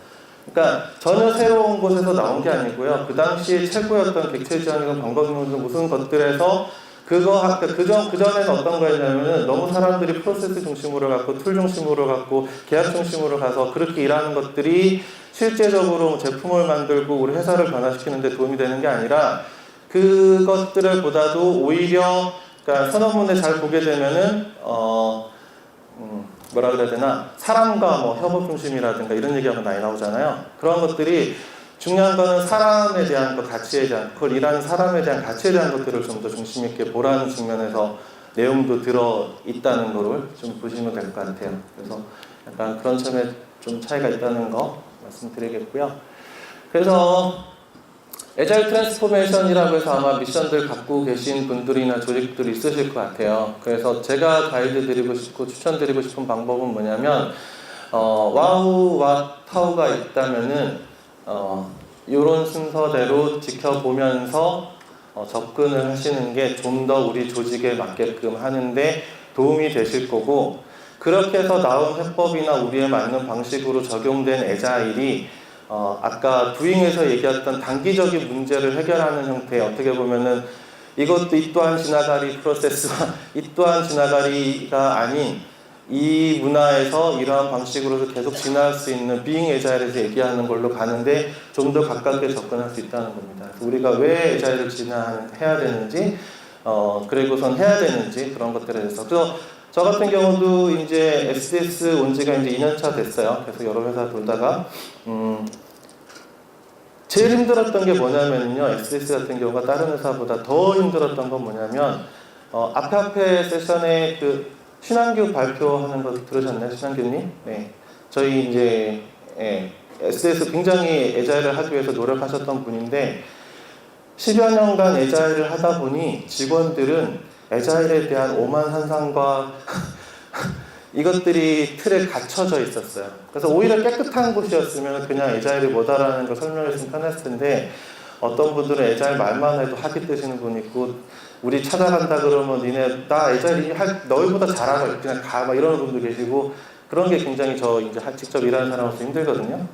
그러니까 전혀 새로운 곳에서 나온 게 아니고요. 그 당시에 최고였던 객체 지향이건 방법론이건 무슨 것들에서 그전에는 어떤 거였냐면은 너무 사람들이 프로세스 중심으로 갖고 툴 중심으로 갖고 계약 중심으로 가서 그렇게 일하는 것들이 실제적으로 제품을 만들고 우리 회사를 변화시키는 데 도움이 되는 게 아니라 그것들을 보다도 오히려 그러니까 선언문에 잘 보게 되면은 뭐라 그래야 되나 사람과 뭐 협업 중심이라든가 이런 얘기가 많이 나오잖아요. 그런 것들이 중요한 거는 사람에 대한 것, 가치에 대한 그걸 일하는 사람에 대한 가치에 대한 것들을 좀 더 중심 있게 보라는 측면에서 내용도 들어 있다는 거를 좀 보시면 될 것 같아요. 그래서 약간 그런 점에 좀 차이가 있다는 거 말씀드리겠고요. 그래서 에자일 트랜스포메이션이라고 해서 아마 미션들 갖고 계신 분들이나 조직들이 있으실 것 같아요. 그래서 제가 가이드 드리고 싶고 추천드리고 싶은 방법은 뭐냐면 와우와 타우가 있다면은 이런 순서대로 지켜보면서 접근을 하시는 게 좀 더 우리 조직에 맞게끔 하는데 도움이 되실 거고 그렇게 해서 나온 해법이나 우리에 맞는 방식으로 적용된 에자일이 아까 두잉에서 얘기했던 단기적인 문제를 해결하는 형태 어떻게 보면은 이것도 이 또한 지나가리 프로세스와 이 또한 지나가리가 아닌 이 문화에서 이러한 방식으로도 계속 진화할 수 있는 비잉 에자일에서 얘기하는 걸로 가는데 좀 더 가깝게 접근할 수 있다는 겁니다. 그래서 우리가 왜 에자일을 진화해야 되는지 그리고선 해야 되는지 그런 것들에 대해서 그래서 저 같은 경우도 이제 SDS 온 지가 이제 2년차 됐어요. 그래서 여러 회사 돌다가 제일 힘들었던 게 뭐냐면요. SDS 같은 경우가 다른 회사보다 더 힘들었던 건 뭐냐면 앞에 세션에 그 신한규 발표하는 거 들으셨나요? 신한규님? 네. 저희 이제 SDS 굉장히 에자일을 하기 위해서 노력하셨던 분인데 10여 년간 에자일을 하다 보니 직원들은 에자일에 대한 오만산상과 이것들이 틀에 갇혀져 있었어요. 그래서 오히려 깨끗한 곳이었으면 그냥 에자일이 뭐다라는 걸 설명했으면 편했을 텐데 어떤 분들은 에자일 말만 해도 하기 뜨시는 분이 있고 우리 찾아간다 그러면 니네 나 에자일 너희보다 잘하고 그냥 가 막 이러는 분도 계시고 그런 게 굉장히 저 이제 직접 일하는 사람으로서 힘들거든요.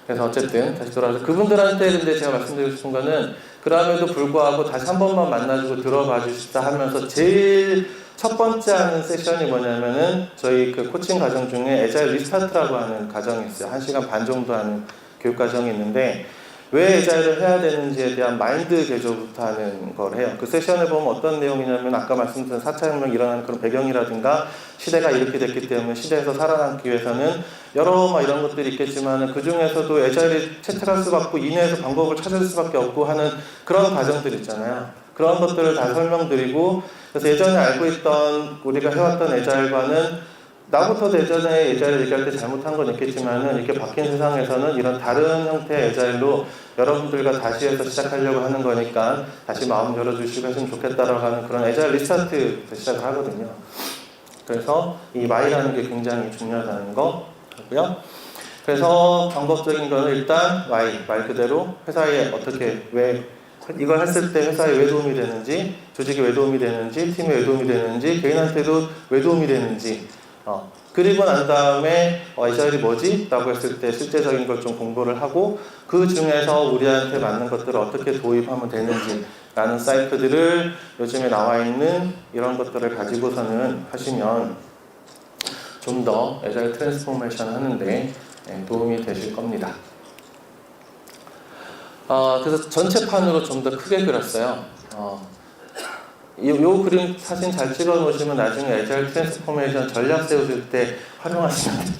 그래서 어쨌든 다시 돌아와서 그분들한테 근데 제가 말씀드리고 싶은 거는 그럼에도 불구하고 다시 한 번만 만나주고 들어봐 주시다 하면서 제일 첫 번째 하는 세션이 뭐냐면은 저희 그 코칭 과정 중에 에자일 리스타트라고 하는 과정이 있어요. 1시간 반 정도 하는 교육 과정이 있는데 왜 에자일을 해야 되는지에 대한 마인드 개조부터 하는 걸 해요. 그 세션에 보면 어떤 내용이냐면 아까 말씀드린 4차 혁명이 일어나는 그런 배경이라든가 시대가 이렇게 됐기 때문에 시대에서 살아남기 위해서는 여러 이런 것들이 있겠지만 그 중에서도 에자일이 채택할 수밖에 없고 이내에서 방법을 찾을 수밖에 없고 하는 그런 과정들 있잖아요. 그런 것들을 다 설명드리고 그래서 예전에 알고 있던 우리가 해왔던 에자일과는 나부터 예전에 에자일 얘기할 때 잘못한 건 있겠지만은 이렇게 바뀐 세상에서는 이런 다른 형태의 에자일로 여러분들과 다시 해서 시작하려고 하는 거니까 다시 마음 열어주시고 했으면 좋겠다라고 하는 그런 에자일 리스타트부터 시작을 하거든요. 그래서 이 Y라는 게 굉장히 중요하다는 거고요. 그래서 방법적인 거는 일단 Y, 말 그대로 회사에 어떻게 왜 이걸 했을 때 회사에 왜 도움이 되는지, 조직에 왜 도움이 되는지, 팀에 왜 도움이 되는지, 개인한테도 왜 도움이 되는지 그리고 난 다음에 에자일이 뭐지? 라고 했을 때 실제적인 걸 좀 공부를 하고 그 중에서 우리한테 맞는 것들을 어떻게 도입하면 되는지 라는 사이트들을 요즘에 나와 있는 이런 것들을 가지고서는 하시면 좀 더 에자일 트랜스포메이션 하는데 도움이 되실 겁니다. 그래서 전체판으로 좀 더 크게 그렸어요. 요 그림 사진 잘 찍어 놓으시면 나중에 에자일 트랜스포메이션 전략 세우실 때 활용하시면 됩니다.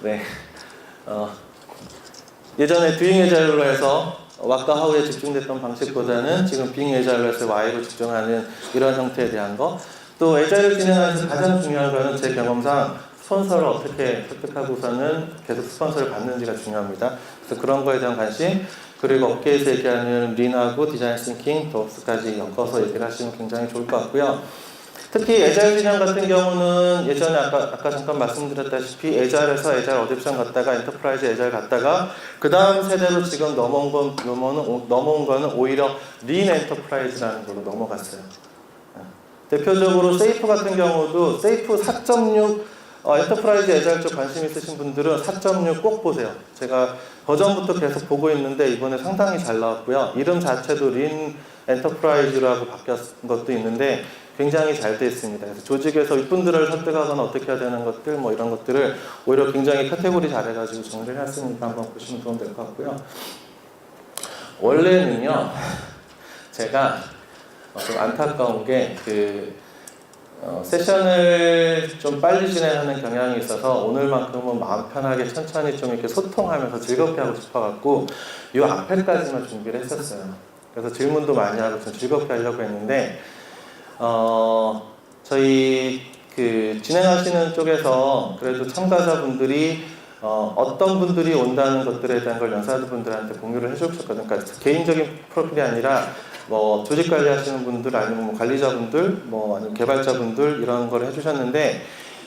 네. 예전에 듀잉 에자일로 해서 왁과 하우에 집중됐던 방식보다는 지금 빙 에자일로 해서 Y로 집중하는 이런 형태에 대한 거. 또 에자일을 진행하면서 가장 중요한 거는 제 경험상 스폰서를 어떻게 획득하고서는 계속 스폰서를 받는지가 중요합니다. 그래서 그런 거에 대한 관심, 그리고 업계에서 얘기하는 린하고 디자인 싱킹, 도업스까지 엮어서 얘기를 하시면 굉장히 좋을 것 같고요. 특히 에자일 진영 같은 경우는 예전에 아까 잠깐 말씀드렸다시피 에자일에서 에자일 어댑션 갔다가 엔터프라이즈 에자일 갔다가 그 다음 세대로 지금 넘어온 거는 오히려 린 엔터프라이즈라는 걸로 넘어갔어요. 대표적으로 세이프 같은 경우도 세이프 4.6 엔터프라이즈 에자일 쪽 관심 있으신 분들은 4.6 꼭 보세요. 제가 버전부터 계속 보고 있는데 이번에 상당히 잘 나왔고요. 이름 자체도 린 엔터프라이즈라고 바뀌었 것도 있는데 굉장히 잘 되어 있습니다. 그래서 조직에서 이분들을 설득하거나 어떻게 해야 되는 것들 뭐 이런 것들을 오히려 굉장히 카테고리 잘해가지고 정리를 했으니까 한번 보시면 도움 될 것 같고요. 원래는요 제가 좀 안타까운 게 세션을 좀 빨리 진행하는 경향이 있어서 오늘만큼은 마음 편하게 천천히 좀 이렇게 소통하면서 즐겁게 하고 싶어갖고 이 앞에까지만 준비를 했었어요. 그래서 질문도 많이 하고 좀 즐겁게 하려고 했는데 저희 진행하시는 쪽에서 그래도 참가자분들이 어떤 분들이 온다는 것들에 대한 걸 연사분들한테 공유를 해주셨거든요. 그러니까 개인적인 프로필이 아니라 뭐 조직 관리하시는 분들 아니면 뭐 관리자분들 뭐 아니면 개발자분들 이런 걸 해주셨는데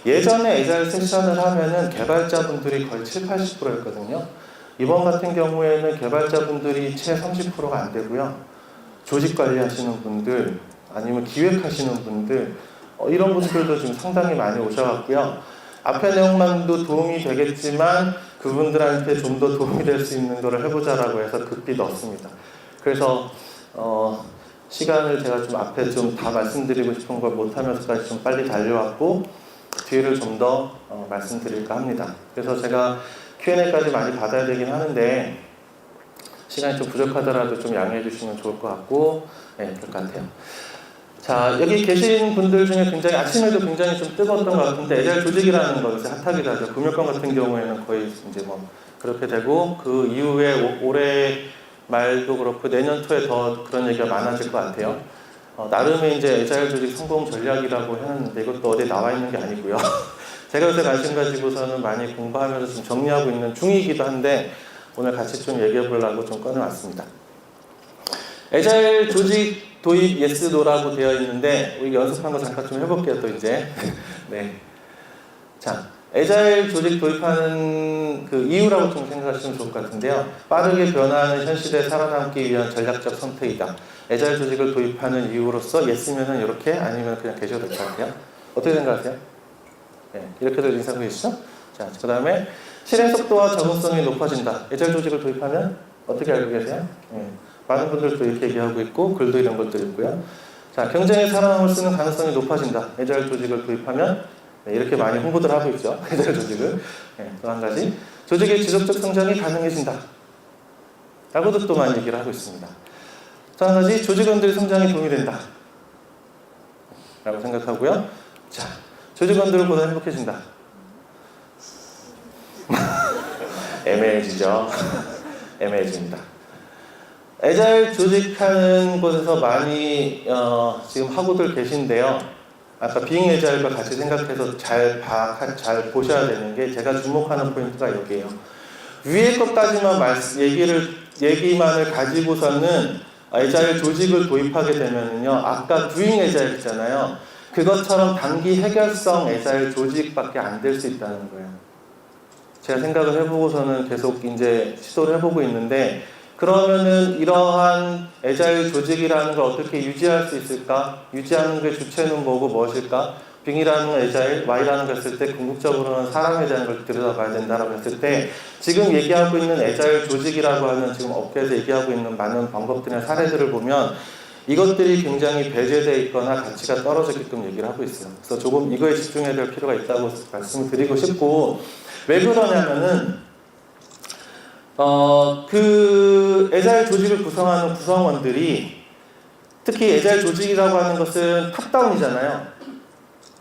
예전에 에자일 세션을 하면은 개발자분들이 거의 70-80%였거든요. 이번 같은 경우에는 개발자분들이 채 30%가 안 되고요. 조직 관리하시는 분들 아니면 기획하시는 분들 이런 분들도 지금 상당히 많이 오셔갖고요. 앞에 내용만도 도움이 되겠지만 그분들한테 좀 더 도움이 될 수 있는 거를 해보자라고 해서 급히 넣었습니다. 그래서 시간을 제가 좀 앞에 좀 다 말씀드리고 싶은 걸 못하면서까지 좀 빨리 달려왔고 뒤를 좀 더 말씀드릴까 합니다. 그래서 제가 Q&A까지 많이 받아야 되긴 하는데 시간이 좀 부족하더라도 좀 양해해 주시면 좋을 것 같고 네, 그럴 것 같아요. 자, 여기 계신 분들 중에 굉장히 아침에도 굉장히 좀 뜨거웠던 것 같은데 에자일 조직이라는 거 이제 핫하기도 하죠. 금융권 같은 경우에는 거의 이제 뭐 그렇게 되고 그 이후에 올해 말도 그렇고 내년 초에 더 그런 얘기가 많아질 것 같아요. 나름의 이제 에자일 조직 성공 전략이라고 했는데 이것도 어디에 나와 있는 게 아니고요. 제가 요새 관심 가지고서는 많이 공부하면서 좀 정리하고 있는 중이기도 한데 오늘 같이 좀 얘기해 보려고 좀 꺼내왔습니다. 에자일 조직 도입 yes, no라고 되어 있는데 우리 연습한 거 잠깐 좀 해볼게요. 또 이제 네. 자, 에자일 조직 도입하는 그 이유라고 좀 생각하시면 좋을 것 같은데요. 빠르게 변화하는 현 시대에 살아남기 위한 전략적 선택이다. 에자일 조직을 도입하는 이유로서 yes면은 이렇게 아니면 그냥 계셔도 될 것 같아요. 어떻게 생각하세요? 네, 이렇게도 인상 보이시죠? 자, 그 다음에 실행 속도와 적응성이 높아진다. 에자일 조직을 도입하면 어떻게 알고 계세요? 네. 많은 분들도 이렇게 얘기하고 있고 글도 이런 것도 있고요. 자, 경쟁에 살아남을 수 있는 가능성이 높아진다. 에자일 조직을 도입하면 네, 이렇게 많이 홍보들 하고 있죠. 에자일 조직을. 네, 또 한 가지 조직의 지속적 성장이 가능해진다. 라고도 또 많이 얘기를 하고 있습니다. 또 한 가지 조직원들의 성장에 도움이 된다. 라고 생각하고요. 자, 조직원들보다 행복해진다. 애매해지죠. 애매해집니다. 에자일 조직하는 곳에서 많이 지금 하고들 계신데요. 아까 빙 에자일과 같이 생각해서 잘 보셔야 되는 게 제가 주목하는 포인트가 여기에요. 위에 것까지만 얘기만을 가지고서는 에자일 조직을 도입하게 되면요. 아까 doing 에자일 있잖아요. 그것처럼 단기 해결성 에자일 조직밖에 안 될 수 있다는 거예요. 제가 생각을 해보고서는 계속 이제 시도를 해보고 있는데 그러면은 이러한 에자일 조직이라는 걸 어떻게 유지할 수 있을까? 유지하는 게 주체는 뭐고 무엇일까? 빙이라는 에자일, Y라는 걸 했을 때 궁극적으로는 사람에 대한 걸 들여다봐야 된다라고 했을 때 지금 얘기하고 있는 에자일 조직이라고 하는 지금 업계에서 얘기하고 있는 많은 방법들이나 사례들을 보면 이것들이 굉장히 배제되어 있거나 가치가 떨어졌게끔 얘기를 하고 있어요. 그래서 조금 이거에 집중해야 될 필요가 있다고 말씀을 드리고 싶고 왜 그러냐면은 그 에자일 조직을 구성하는 구성원들이 특히 에자일 조직이라고 하는 것은 탑다운이잖아요.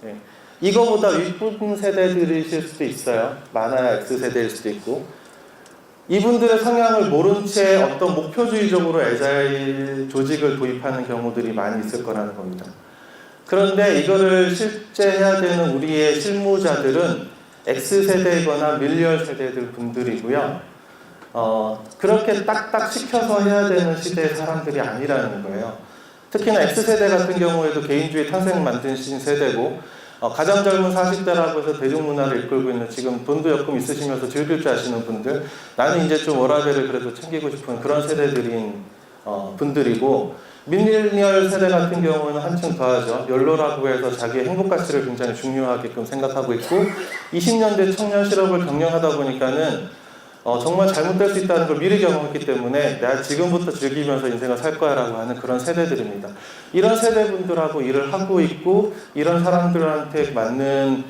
네. 이거보다 윗부분 세대들이실 수도 있어요. 많아야 X세대일 수도 있고 이분들의 성향을 모른 채 어떤 목표주의적으로 에자일 조직을 도입하는 경우들이 많이 있을 거라는 겁니다. 그런데 이거를 실제 해야 되는 우리의 실무자들은 X세대이거나 밀리얼 세대들 분들이고요. 그렇게 딱딱 시켜서 해야 되는 시대의 사람들이 아니라는 거예요. 특히나 X세대 같은 경우에도 개인주의 탄생 만드신 세대고 가장 젊은 40대라고 해서 대중문화를 이끌고 있는 지금 돈도 여금 있으시면서 즐길 줄 아시는 분들, 나는 이제 좀 워라밸을 그래도 챙기고 싶은 그런 세대들인 분들이고, 밀레니얼 세대 같은 경우는 한층 더하죠. 욜로라고 해서 자기의 행복 가치를 굉장히 중요하게끔 생각하고 있고, 20년대 청년 실업을 경영하다 보니까는 정말 잘못될 수 있다는 걸 미리 경험했기 때문에 내가 지금부터 즐기면서 인생을 살 거야 라고 하는 그런 세대들입니다. 이런 세대분들하고 일을 하고 있고, 이런 사람들한테 맞는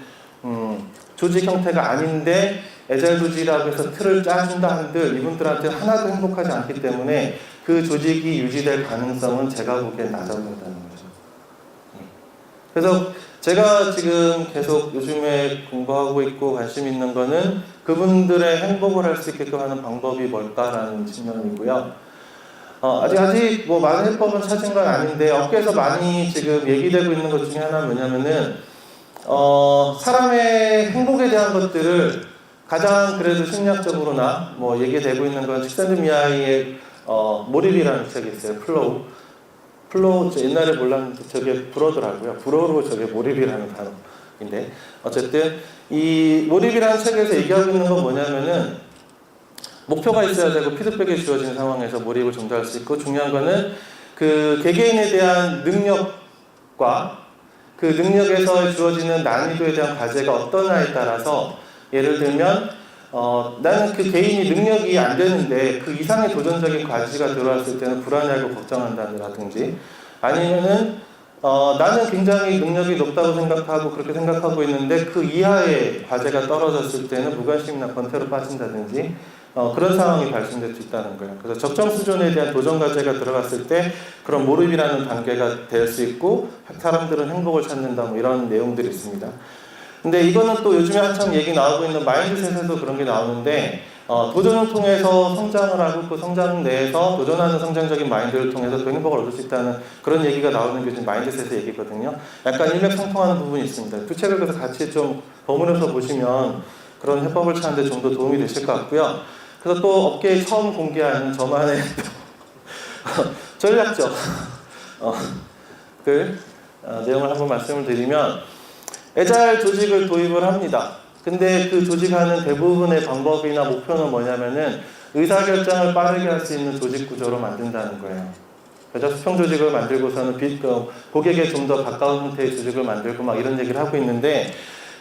조직 형태가 아닌데 애잘 조직이라고 해서 틀을 짜준다 한들 이분들한테 하나도 행복하지 않기 때문에 그 조직이 유지될 가능성은 제가 보기엔 낮아 보인다는 거죠. 그래서 제가 지금 계속 요즘에 공부하고 있고 관심 있는 거는 그분들의 행복을 할 수 있게끔 하는 방법이 뭘까라는 측면이고요. 아직 뭐 많은 해법은 찾은 건 아닌데 업계에서 많이 지금 얘기되고 있는 것 중에 하나는 뭐냐면은 사람의 행복에 대한 것들을 가장 그래도 심리학적으로나 뭐 얘기되고 있는 건 칙샌드미아이의 몰입이라는 책이 있어요. 플로우 옛날에 몰랐는데 저게 불어더라고요. 불어로 저게 몰입이라는 단어인데 어쨌든 이 몰입이라는 책에서 얘기하고 있는 건 뭐냐면은 목표가 있어야 되고 피드백이 주어진 상황에서 몰입을 좀 더 할 수 있고, 중요한 거는 그 개개인에 대한 능력과 그 능력에서 주어지는 난이도에 대한 과제가 어떠냐에 따라서, 예를 들면 나는 그 개인이 능력이 안 되는데 그 이상의 도전적인 과제가 들어왔을 때는 불안해하고 걱정한다든지, 아니면은 나는 굉장히 능력이 높다고 생각하고 그렇게 생각하고 있는데 그 이하의 과제가 떨어졌을 때는 무관심이나 권태로 빠진다든지 그런 상황이 발생될 수 있다는 거예요. 그래서 적정 수준에 대한 도전 과제가 들어갔을 때 그런 몰입이라는 단계가 될 수 있고, 사람들은 행복을 찾는다 뭐 이런 내용들이 있습니다. 근데 이거는 또 요즘에 한참 얘기 나오고 있는 마인드셋에도 그런 게 나오는데, 도전을 통해서 성장을 하고 그 성장 내에서 도전하는 성장적인 마인드를 통해서 그 행복을 얻을 수 있다는 그런 얘기가 나오는 게 지금 마인드셋의 얘기거든요. 약간 일맥상통하는 부분이 있습니다. 두 책을 그래서 같이 좀 버무려서 보시면 그런 해법을 찾는 데 좀 더 도움이 되실 것 같고요. 그래서 또 업계에 처음 공개하는 저만의 전략적 내용을 한번 말씀을 드리면, 애잘 조직을 도입을 합니다. 근데 그 조직하는 대부분의 방법이나 목표는 뭐냐면은 의사결정을 빠르게 할 수 있는 조직 구조로 만든다는 거예요. 그래서 수평 조직을 만들고서는 고객에 좀 더 가까운 형태의 조직을 만들고 막 이런 얘기를 하고 있는데,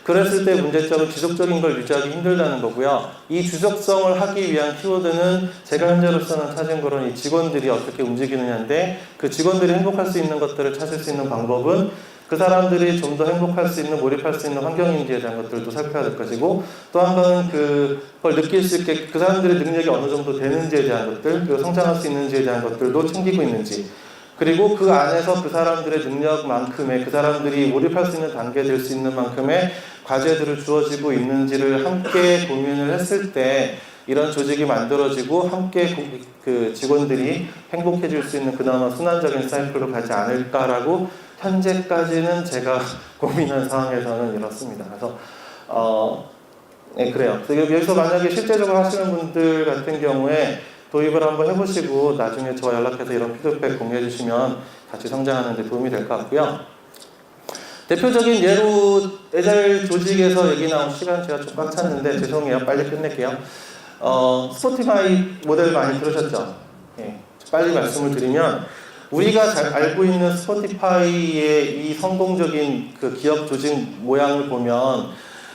그랬을 때 문제점은 지속적인 걸 유지하기 힘들다는 거고요. 이 지속성을 하기 위한 키워드는 제가 현재로서는 찾은 거는 이 직원들이 어떻게 움직이느냐인데, 그 직원들이 행복할 수 있는 것들을 찾을 수 있는 방법은 그 사람들이 좀 더 행복할 수 있는, 몰입할 수 있는 환경인지에 대한 것들도 살펴야 될 것이고, 또 한 번은 그걸 느낄 수 있게 그 사람들의 능력이 어느 정도 되는지에 대한 것들, 그리고 성장할 수 있는지에 대한 것들도 챙기고 있는지, 그리고 그 안에서 그 사람들의 능력만큼의, 그 사람들이 몰입할 수 있는 단계에 될 수 있는 만큼의 과제들을 주어지고 있는지를 함께 고민을 했을 때 이런 조직이 만들어지고 함께 그 직원들이 행복해질 수 있는 그나마 순환적인 사이클로 가지 않을까라고 현재까지는 제가 고민한 상황에서는 이렇습니다. 그래서 네, 그래요. 여기서 만약에 실제적으로 하시는 분들 같은 경우에 도입을 한번 해보시고 나중에 저와 연락해서 이런 피드백 공유해 주시면 같이 성장하는 데 도움이 될 것 같고요. 대표적인 예로 애잘 조직에서 얘기 나온 시간 제가 좀 꽉 찼는데 죄송해요. 빨리 끝낼게요. 스포티파이 모델 많이 들으셨죠? 예, 빨리 말씀을 드리면, 우리가 잘 알고 있는 스포티파이의 이 성공적인 그 기업 조직 모양을 보면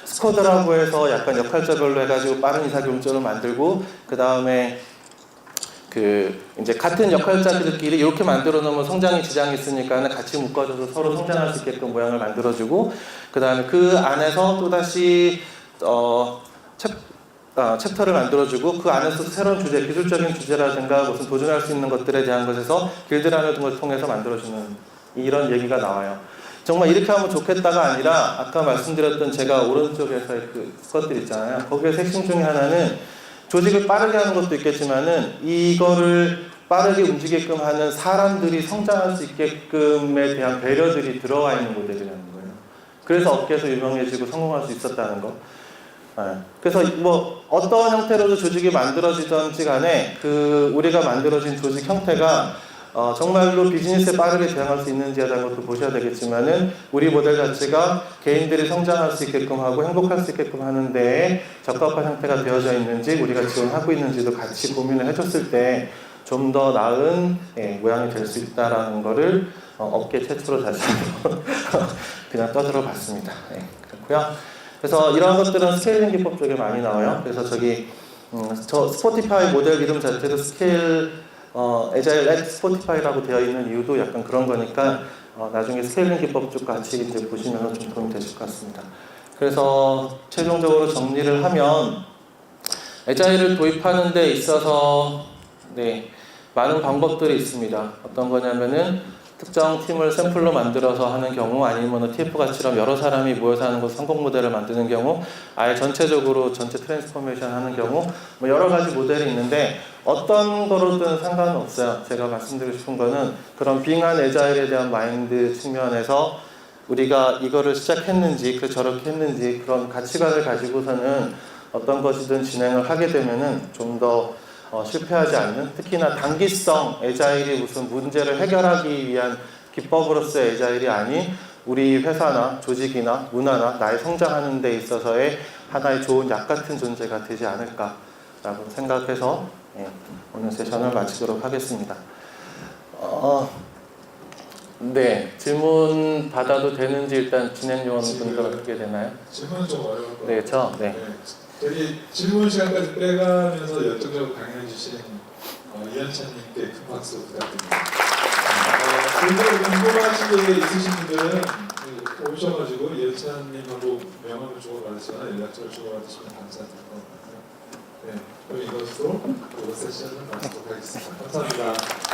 스쿼드라고 해서 약간 역할자별로 해가지고 빠른 이사결정을 만들고, 그 다음에 이제 같은 역할자들끼리 이렇게 만들어 놓으면 성장에 지장이 있으니까 같이 묶어줘서 서로 성장할 수 있게끔 모양을 만들어주고, 그 다음에 그 안에서 또다시 챕터를 만들어주고, 그 안에서 새로운 주제, 기술적인 주제라든가 무슨 도전할 수 있는 것들에 대한 것에서 길드라는 걸 통해서 만들어주는 이런 얘기가 나와요. 정말 이렇게 하면 좋겠다가 아니라 아까 말씀드렸던 제가 오른쪽에서의 그 것들 있잖아요. 거기에 핵심 중에 하나는 조직을 빠르게 하는 것도 있겠지만은 이거를 빠르게 움직이게끔 하는 사람들이 성장할 수 있게끔에 대한 배려들이 들어와 있는 모델이라는 거예요. 그래서 업계에서 유명해지고 성공할 수 있었다는 거. 그래서 뭐 어떤 형태로도 조직이 만들어지든지 간에 그 우리가 만들어진 조직 형태가 정말로 비즈니스에 빠르게 대응할 수 있는지에 대한 것도 보셔야 되겠지만은 우리 모델 자체가 개인들이 성장할 수 있게끔 하고 행복할 수 있게끔 하는 데에 적합한 형태가 되어져 있는지 우리가 지원하고 있는지도 같이 고민을 해줬을 때 좀 더 나은 모양이 될 수 있다라는 거를 업계 최초로 다시 한번 그냥 떠들어 봤습니다. 그렇고요. 그래서 이러한 것들은 스케일링 기법 쪽에 많이 나와요. 그래서 저 스포티파이 모델 이름 자체도 스케일 에자일 앳 스포티파이라고 되어 있는 이유도 약간 그런 거니까 나중에 스케일링 기법 쪽 같이 이제 보시면 좀 도움이 되실 것 같습니다. 그래서 최종적으로 정리를 하면 에자일을 도입하는 데 있어서 많은 방법들이 있습니다. 어떤 거냐면은 특정 팀을 샘플로 만들어서 하는 경우, 아니면 TF같이처럼 여러 사람이 모여서 하는 것 성공 모델을 만드는 경우, 아예 전체적으로 전체 트랜스포메이션 하는 경우, 뭐 여러 가지 모델이 있는데 어떤 거로든 상관은 없어요. 제가 말씀드리고 싶은 거는 그런 빙한 에자일에 대한 마인드 측면에서 우리가 이거를 시작했는지, 저렇게 했는지 그런 가치관을 가지고서는 어떤 것이든 진행을 하게 되면은 좀 더 실패하지 않는, 특히나 단기성 에자일이 무슨 문제를 해결하기 위한 기법으로서의 에자일이 아닌 우리 회사나 조직이나 문화나 나의 성장하는 데 있어서의 하나의 좋은 약 같은 존재가 되지 않을까라고 생각해서 오늘 세션을 마치도록 하겠습니다. 질문 받아도 되는지 일단 진행 요원분들 어떻게 되나요? 질문은 좀 어려울 것 같아요. 네, 그렇죠. 네. 저희 질문 시간까지 빼가면서 열정적으로 강연해 주신 이현찬님께 큰 박수 부탁드립니다. 그리고 궁금하신 게 있으신 분들은 오셔가지고 이현찬님하고 명함을 주고받으시거나 연락처를 주고받으시면 감사드릴 것 같아요. 그럼 이것으로 세션을 마치도록 하겠습니다. 감사합니다.